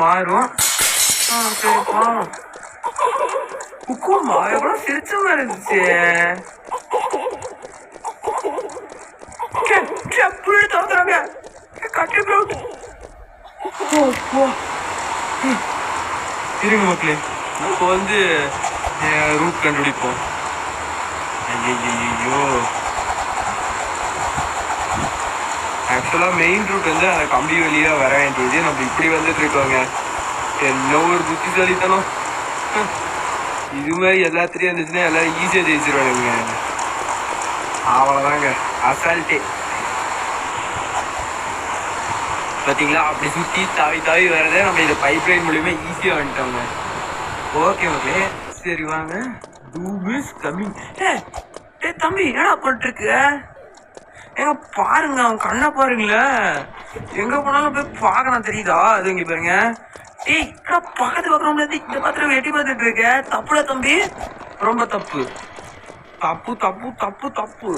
மாறும். சரி பாவம். குக்குமா எவ்வளவு சிரிச்ச மாதிரி இருந்துச்சு. புள்ளி தோத்துறாங்க. கட்டி இருங்க மக்களே, இப்போ வந்து ரூட் கண்டுபிடிப்போம். ஐயோ, ஆக்சுவலா மெயின் ரூட் வந்து அந்த கம்பி வழியா வர வேண்டியது. நம்ம இப்படி வந்துட்டு இருக்கோங்க. என்ன ஒரு புத்திசாலித்தனம். இது மாதிரி எல்லாத்துலயும் இருந்துச்சுன்னா எல்லாரும் ஈஸியா ஜெயிச்சிருவானுங்க. அவ்வளவுதாங்க, அசால்ட்டே. பாத்தீங்களா, அப்படி சுத்தி தாவி தாவி வரத நம்ம இந்த பைப் லைன் மூலியமா ஈஸியா வந்துட்டோங்க. ஓகே ஓகே, சரி வாங்க. டூம் இஸ் கமிங். தம்பி என்னடா பண்ணிட்டு இருக்கு? ஏங்க பாருங்க, அவன் கண்ணை பாருங்களேன். எங்க போனாலும் போய் பார்க்கணும், தெரியுதா? அது இங்க பாருங்க. பக்கத்து பக்கம் இந்த பாத்திரம் எட்டி பார்த்துட்டு இருக்க. தப்புல தம்பி, ரொம்ப தப்பு. தப்பு தப்பு தப்பு தப்பு.